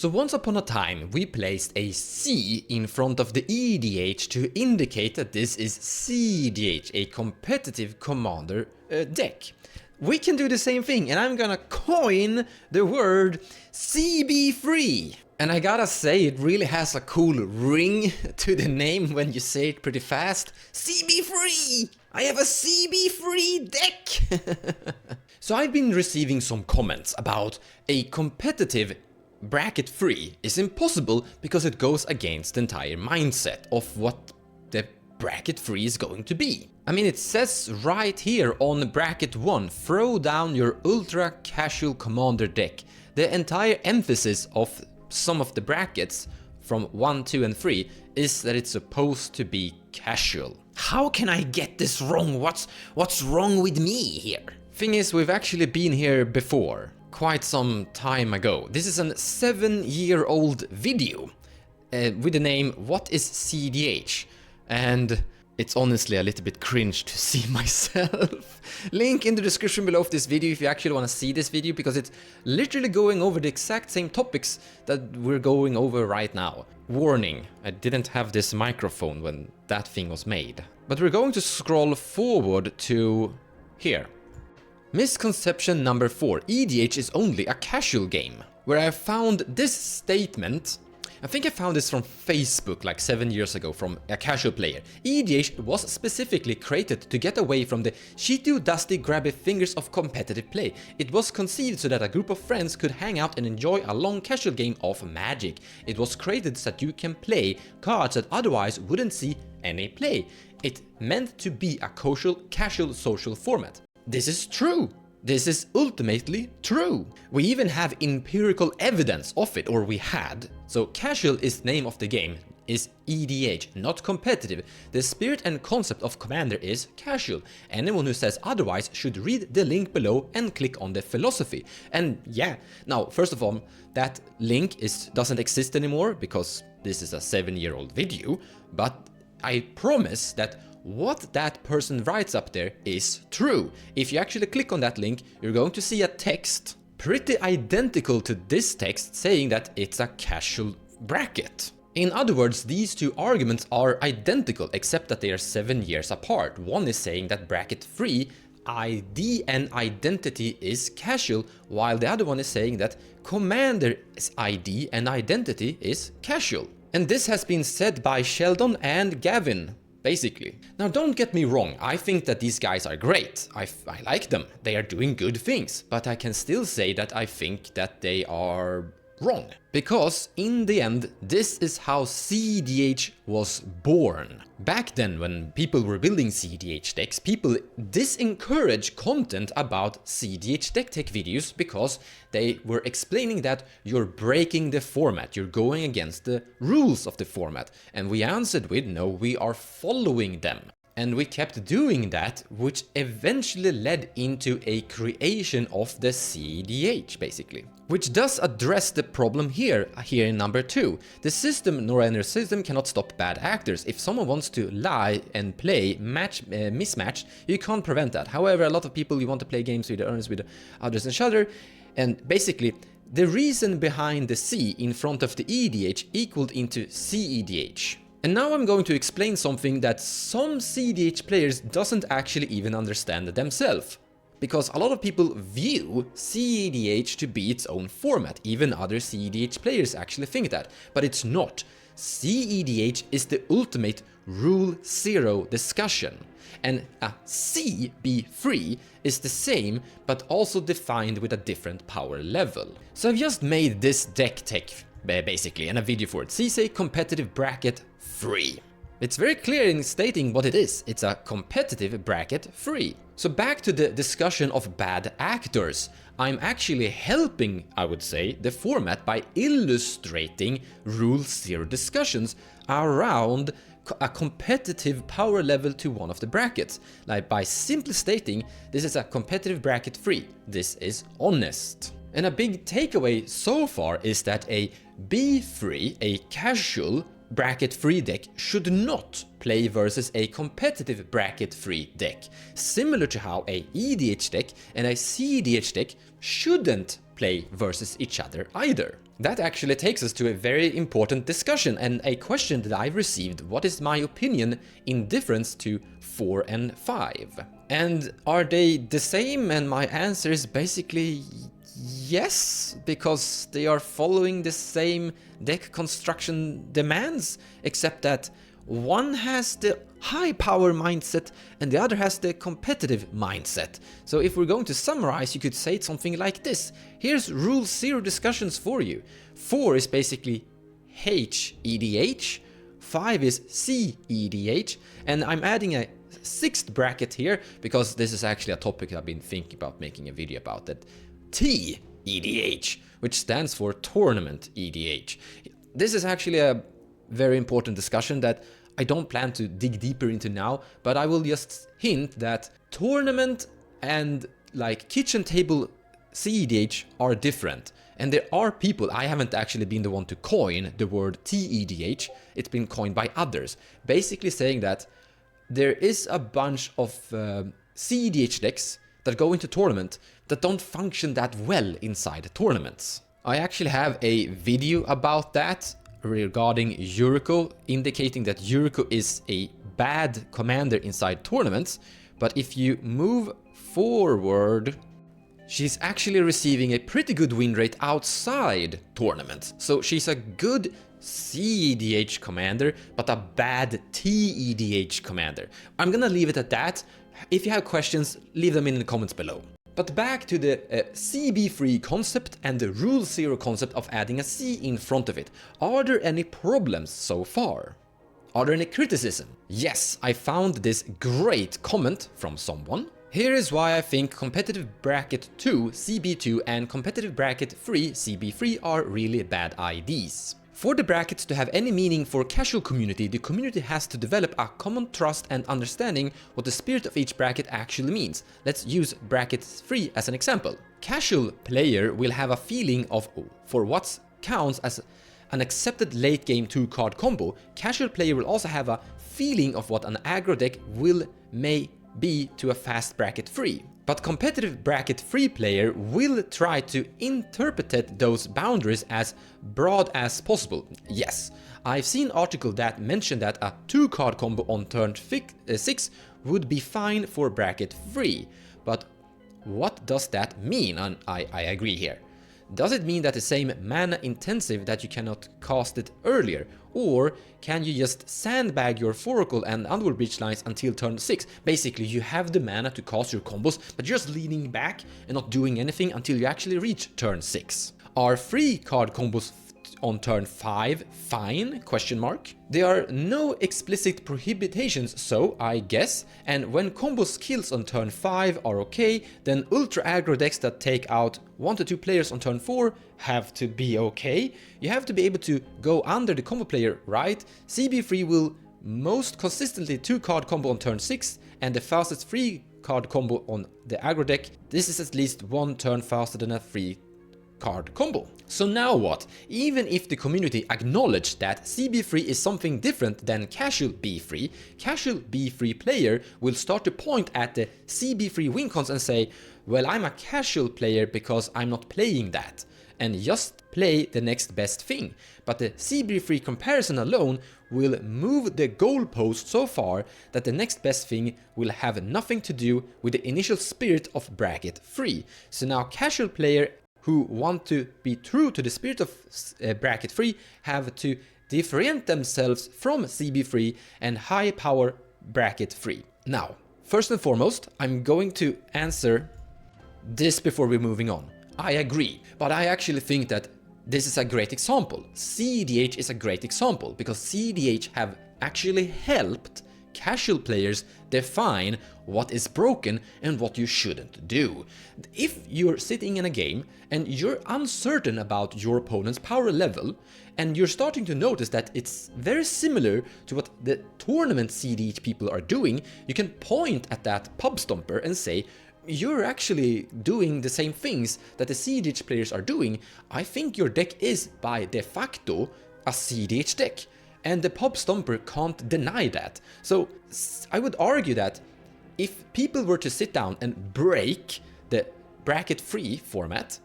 So once upon a time we placed a C in front of the EDH to indicate that this is cEDH, a competitive commander deck. We can do the same thing, and I'm gonna coin the word cB3. And I gotta say, it really has a cool ring to the name when you say it pretty fast. cB3! I have a cB3 deck! So I've been receiving some comments about a competitive bracket 3 is impossible because it goes against the entire mindset of what the bracket 3 is going to be. I mean, it says right here on bracket 1, throw down your ultra casual commander deck. The entire emphasis of some of the brackets from 1, 2 and 3 is that it's supposed to be casual. How can I get this wrong? What's wrong with me here? Thing is, we've actually been here before, quite some time ago. This is a 7-year-old video with the name What is cEDH? And it's honestly a little bit cringe to see myself. Link in the description below of this video if you actually want to see this video, because it's literally going over the exact same topics that we're going over right now. Warning, I didn't have this microphone when that thing was made. But we're going to scroll forward to here. Misconception number 4, EDH is only a casual game. Where I found this statement, I think I found this from Facebook like 7 years ago from a casual player. EDH was specifically created to get away from the shitty, dusty, grabby fingers of competitive play. It was conceived so that a group of friends could hang out and enjoy a long casual game of Magic. It was created so that you can play cards that otherwise wouldn't see any play. It meant to be a casual social format. This is true. This is ultimately true. We even have empirical evidence of it, or we had. So casual is the name of the game, is EDH, not competitive. The spirit and concept of Commander is casual. Anyone who says otherwise should read the link below and click on the philosophy. And yeah, now first of all, that link doesn't exist anymore because this is a 7-year-old video, but I promise that what that person writes up there is true. If you actually click on that link, you're going to see a text pretty identical to this text saying that it's a casual bracket. In other words, these two arguments are identical except that they are 7 years apart. One is saying that bracket 3 ID and identity is casual, while the other one is saying that Commander's ID and identity is casual. And this has been said by Sheldon and Gavin, basically. Now don't get me wrong, I think that these guys are great. I like them, they are doing good things, but I can still say that I think that they are wrong. Because in the end, this is how cEDH was born. Back then, when people were building cEDH decks, people disencouraged content about cEDH deck tech videos because they were explaining that you're breaking the format, you're going against the rules of the format. And we answered with, no, we are following them. And we kept doing that, which eventually led into a creation of the cEDH, basically. Which does address the problem here in number 2. The system nor any system cannot stop bad actors. If someone wants to lie and play mismatch, you can't prevent that. However, a lot of people, you want to play games with others and shudder. And basically, the reason behind the C in front of the EDH equaled into cEDH. And now I'm going to explain something that some cEDH players doesn't actually even understand themselves. Because a lot of people view cEDH to be its own format, even other cEDH players actually think that, but it's not. cEDH is the ultimate Rule 0 discussion, and a cB3 is the same, but also defined with a different power level. So I've just made this deck tech, basically, and a video for it. CC Competitive Bracket 3. It's very clear in stating what it is. It's a competitive bracket 3. So back to the discussion of bad actors. I'm actually helping, I would say, the format by illustrating Rule 0 discussions around a competitive power level to one of the brackets. Like by simply stating, this is a competitive bracket 3. This is honest. And a big takeaway so far is that a B3, a casual bracket 3 deck, should not play versus a competitive bracket 3 deck, similar to how a EDH deck and a cEDH deck shouldn't play versus each other either. That actually takes us to a very important discussion and a question that I've received: what is my opinion in difference to 4 and 5? And are they the same? And my answer is basically yes, because they are following the same deck construction demands, except that one has the high power mindset and the other has the competitive mindset. So if we're going to summarize, you could say it something like this. Here's rule 0 discussions for you. 4 is basically cEDH, 5 is cEDH, and I'm adding a 6th bracket here because this is actually a topic I've been thinking about making a video about, that tEDH, which stands for tournament EDH. This is actually a very important discussion that I don't plan to dig deeper into now, but I will just hint that tournament and like kitchen table cEDH are different. And there are people, I haven't actually been the one to coin the word tEDH, it's been coined by others, basically saying that there is a bunch of cEDH decks that go into tournament that don't function that well inside tournaments. I actually have a video about that regarding Yuriko, indicating that Yuriko is a bad commander inside tournaments, but if you move forward, she's actually receiving a pretty good win rate outside tournaments. So she's a good cEDH commander, but a bad tEDH commander. I'm gonna leave it at that. If you have questions, leave them in the comments below. But back to the cB3 concept and the rule 0 concept of adding a C in front of it. Are there any problems so far? Are there any criticism? Yes, I found this great comment from someone. Here is why I think competitive bracket 2 cB2 and competitive bracket 3 cB3 are really bad ideas. For the brackets to have any meaning for casual community, the community has to develop a common trust and understanding what the spirit of each bracket actually means. Let's use bracket 3 as an example. Casual player will have a feeling of for what counts as an accepted late game 2-card combo. Casual player will also have a feeling of what an aggro deck may be to a fast bracket 3. But competitive bracket 3 player will try to interpret those boundaries as broad as possible. Yes, I've seen articles that mention that a 2-card combo on turn 6 would be fine for bracket 3. But what does that mean? And I agree here. Does it mean that the same mana intensive that you cannot cast it earlier? Or can you just sandbag your Foracle and Underworld Breach lines until turn 6? Basically, you have the mana to cast your combos, but you're just leaning back and not doing anything until you actually reach turn 6. Are 3-card combos on turn 5 fine? Question mark. There are no explicit prohibitions, so I guess, and when combo skills on turn 5 are okay, then ultra aggro decks that take out 1 to 2 players on turn 4 have to be okay. You have to be able to go under the combo player, right? cB3 will most consistently 2-card combo on turn 6, and the fastest 3-card combo on the aggro deck, this is at least 1 turn faster than a 3-card combo. So now what? Even if the community acknowledged that cB3 is something different than casual B3, casual B3 player will start to point at the cB3 win cons and say, well, I'm a casual player because I'm not playing that, and just play the next best thing. But the cB3 comparison alone will move the goalpost so far that the next best thing will have nothing to do with the initial spirit of bracket 3. So now casual player who want to be true to the spirit of bracket 3 have to differentiate themselves from cB3 and high power bracket 3. Now, first and foremost, I'm going to answer this before we're moving on. I agree, but I actually think that this is a great example. cEDH is a great example because cEDH have actually helped casual players define what is broken and what you shouldn't do. If you're sitting in a game and you're uncertain about your opponent's power level, and you're starting to notice that it's very similar to what the tournament cEDH people are doing, you can point at that pub stomper and say, you're actually doing the same things that the cEDH players are doing. I think your deck is by de facto a cEDH deck. And the pub stomper can't deny that. So I would argue that if people were to sit down and break the bracket 3 format,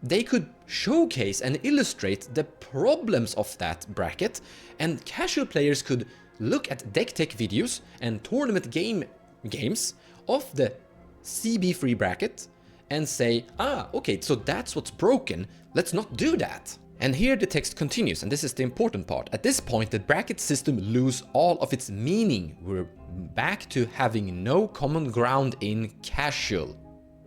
they could showcase and illustrate the problems of that bracket, and casual players could look at deck tech videos and tournament games of the cB3 bracket and say, ah, okay, so that's what's broken, let's not do that. And here the text continues, and this is the important part. At this point, the bracket system loses all of its meaning. We're back to having no common ground in casual.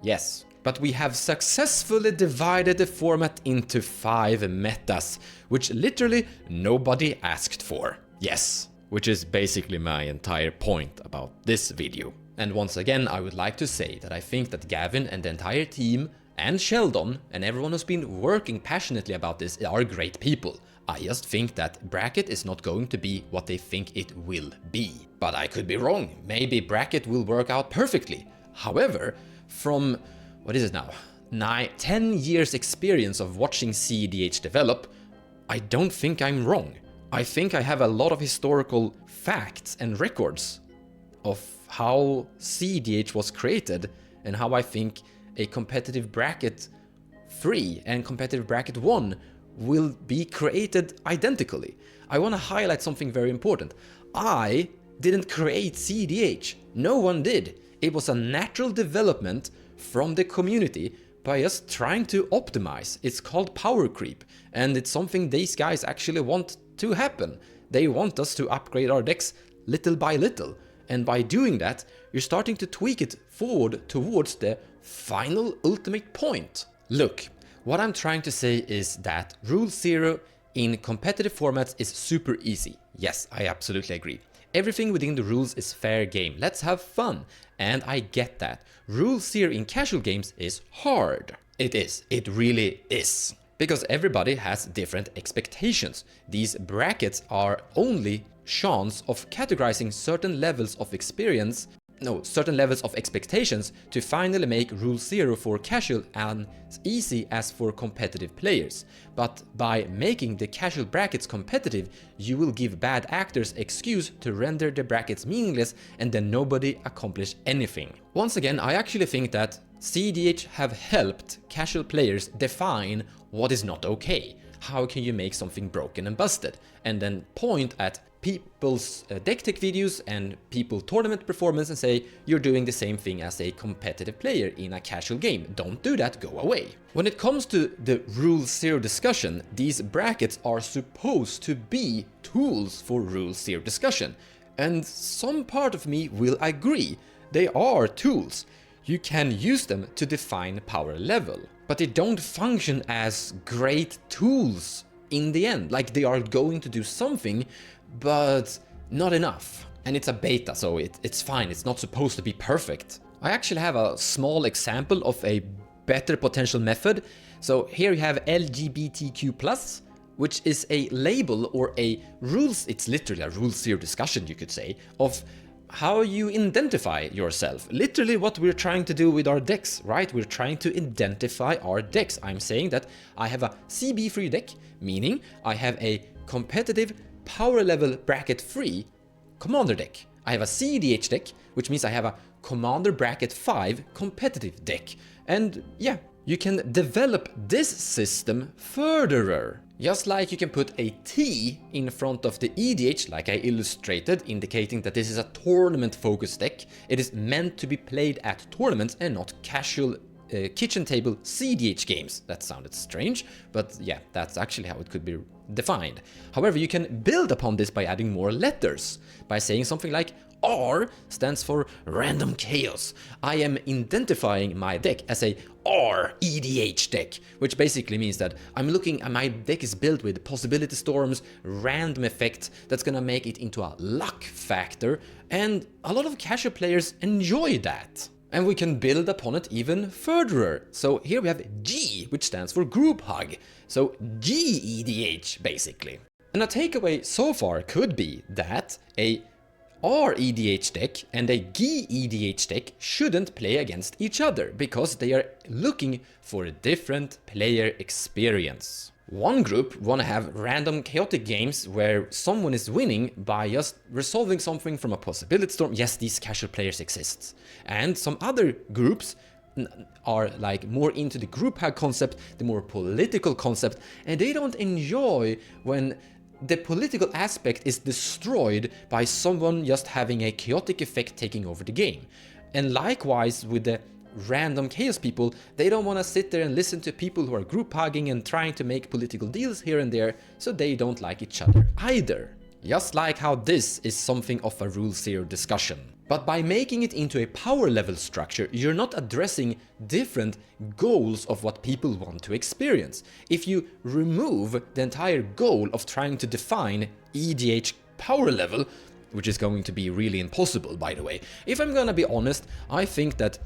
Yes, but we have successfully divided the format into 5 metas, which literally nobody asked for. Yes, which is basically my entire point about this video. And once again, I would like to say that I think that Gavin and the entire team and Sheldon and everyone who's been working passionately about this are great people. I just think that bracket is not going to be what they think it will be. But I could be wrong. Maybe bracket will work out perfectly. However, from, what is it now, 10 years experience of watching cEDH develop, I don't think I'm wrong. I think I have a lot of historical facts and records of how cEDH was created and how I think a competitive bracket 3 and competitive bracket 1 will be created identically. I want to highlight something very important. I didn't create cEDH. No one did. It was a natural development from the community by us trying to optimize. It's called power creep, and it's something these guys actually want to happen. They want us to upgrade our decks little by little. And by doing that, you're starting to tweak it forward towards the final ultimate point. Look, what I'm trying to say is that Rule 0 in competitive formats is super easy. Yes, I absolutely agree. Everything within the rules is fair game. Let's have fun. And I get that. Rule 0 in casual games is hard. It is. It really is. Because everybody has different expectations. These brackets are only chance of categorizing certain levels of expectations to finally make Rule 0 for casual as easy as for competitive players. But by making the casual brackets competitive, you will give bad actors excuse to render the brackets meaningless and then nobody accomplish anything. Once again, I actually think that cEDH have helped casual players define what is not okay. How can you make something broken and busted? And then point at people's deck tech videos and people tournament performance and say, you're doing the same thing as a competitive player in a casual game. Don't do that, go away. When it comes to the Rule 0 discussion, these brackets are supposed to be tools for Rule 0 discussion. And some part of me will agree, they are tools. You can use them to define power level, but they don't function as great tools in the end. Like, they are going to do something, but not enough. And it's a beta, so it's fine. It's not supposed to be perfect. I actually have a small example of a better potential method. So here you have LGBTQ+, which is a label or a rules, it's literally a Rule 0 discussion, you could say, of how you identify yourself. Literally what we're trying to do with our decks, right? We're trying to identify our decks. I'm saying that I have a cB3 deck, meaning I have a competitive power level bracket 3 commander deck. I have a cEDH deck, which means I have a commander bracket 5 competitive deck. And yeah, you can develop this system further. Just like you can put a T in front of the EDH, like I illustrated, indicating that this is a tournament-focused deck. It is meant to be played at tournaments and not casual kitchen table cEDH games. That sounded strange, but yeah, that's actually how it could be defined. However, you can build upon this by adding more letters, by saying something like R stands for random chaos. I am identifying my deck as a R EDH deck, which basically means that I'm looking at my deck is built with possibility storms, random effect that's gonna make it into a luck factor, and a lot of casual players enjoy that. And we can build upon it even further. So here we have G, which stands for group hug. So GEDH basically. And a takeaway so far could be that a R EDH deck and a GEDH deck shouldn't play against each other because they are looking for a different player experience. One group want to have random chaotic games where someone is winning by just resolving something from a possibility storm. Yes, these casual players exist. And some other groups are like more into the group hug concept, the more political concept, and they don't enjoy when the political aspect is destroyed by someone just having a chaotic effect taking over the game. And likewise with the random chaos people, they don't want to sit there and listen to people who are group hugging and trying to make political deals here and there, so they don't like each other either. Just like how this is something of a rule zero discussion. But by making it into a power level structure, you're not addressing different goals of what people want to experience. If you remove the entire goal of trying to define EDH power level, which is going to be really impossible, by the way. If I'm gonna be honest, I think that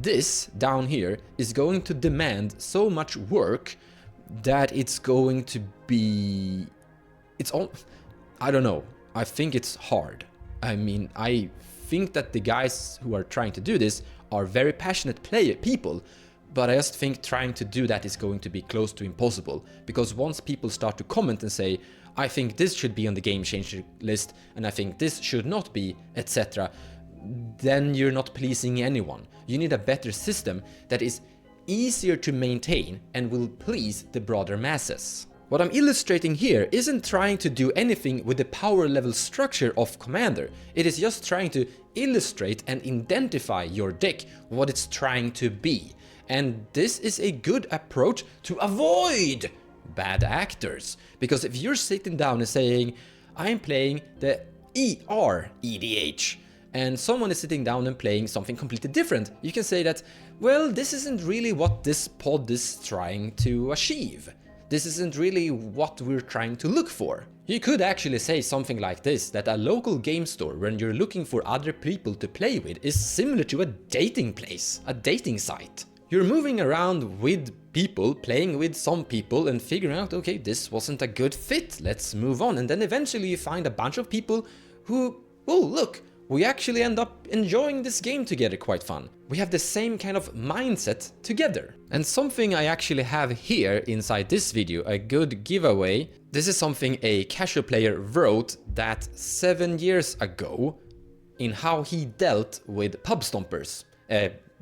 this down here is going to demand so much work that it's going to be... I don't know. I think it's hard. I mean, I think that the guys who are trying to do this are very passionate people, but I just think trying to do that is going to be close to impossible, because once people start to comment and say, I think this should be on the game changer list, and I think this should not be, etc., then you're not pleasing anyone. You need a better system that is easier to maintain and will please the broader masses. What I'm illustrating here isn't trying to do anything with the power level structure of Commander. It is just trying to illustrate and identify your deck, what it's trying to be. And this is a good approach to avoid bad actors. Because if you're sitting down and saying, I'm playing the EDH, and someone is sitting down and playing something completely different, you can say that, well, this isn't really what this pod is trying to achieve. This isn't really what we're trying to look for. You could actually say something like this, that a local game store when you're looking for other people to play with is similar to a dating place, a dating site. You're moving around with people, playing with some people and figuring out, okay, this wasn't a good fit, let's move on. And then eventually you find a bunch of people who, oh look, we actually end up enjoying this game together, quite fun. We have the same kind of mindset together. And something I actually have here inside this video, a good giveaway. This is something a casual player wrote that 7 years ago in how he dealt with pub stompers.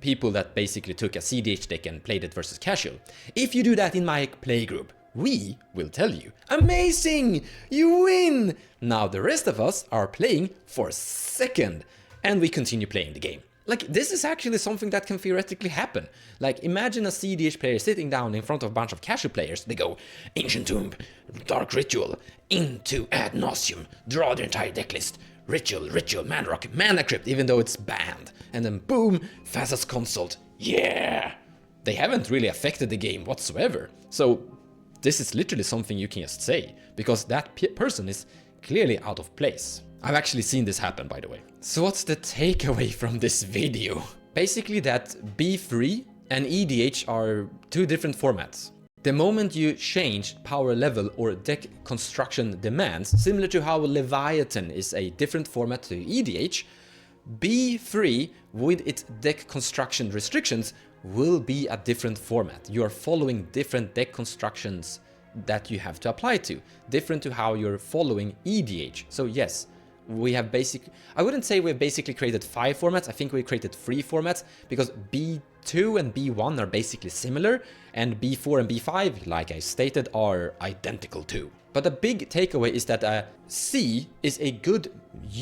People that basically took a cEDH deck and played it versus casual. If you do that in my playgroup, we will tell you, amazing, you win! Now the rest of us are playing for second, and we continue playing the game. Like, this is actually something that can theoretically happen. Like, imagine a cEDH player sitting down in front of a bunch of casual players. They go, Ancient Tomb, Dark Ritual, into Ad Nauseam, draw the entire deck list, Ritual, Mana Rock, Mana Crypt, even though it's banned. And then boom, Thassa's Consult, yeah! They haven't really affected the game whatsoever. So this is literally something you can just say, because that person is clearly out of place. I've actually seen this happen, by the way. So what's the takeaway from this video? Basically that B3 and EDH are two different formats. The moment you change power level or deck construction demands, similar to how Leviathan is a different format to EDH, B3 with its deck construction restrictions will be a different format. You are following different deck constructions that you have to apply to, different to how you're following EDH. So yes, we have I wouldn't say we've basically created 5 formats, I think we created 3 formats, because B2 and B1 are basically similar, and B4 and B5, like I stated, are identical too. But the big takeaway is that a C is a good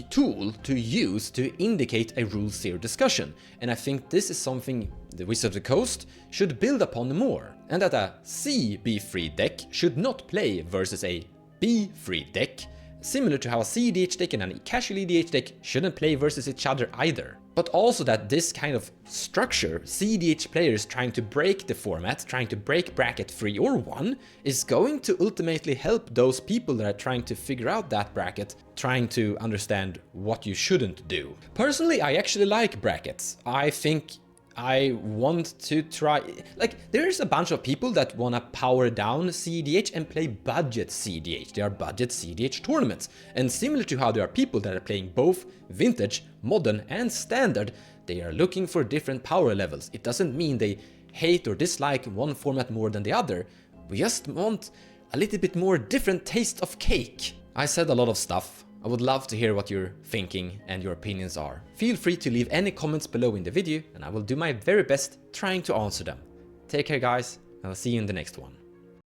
tool to use to indicate a rule zero discussion. And I think this is something the Wizards of the Coast should build upon more. And that a cB3 deck should not play versus a B3 deck, similar to how a cEDH deck and a casual EDH deck shouldn't play versus each other either. But also that this kind of structure, cEDH players trying to break the format, trying to break bracket 3 or 1, is going to ultimately help those people that are trying to figure out that bracket, trying to understand what you shouldn't do. Personally, I actually like brackets. I think I want to try, like, there's a bunch of people that want to power down cEDH and play budget cEDH. There are budget cEDH tournaments, and similar to how there are people that are playing both vintage, modern and standard, they are looking for different power levels. It doesn't mean they hate or dislike one format more than the other. We just want a little bit more different taste of cake. I said a lot of stuff. I would love to hear what you're thinking and your opinions are. Feel free to leave any comments below in the video and I will do my very best trying to answer them. Take care guys, and I'll see you in the next one.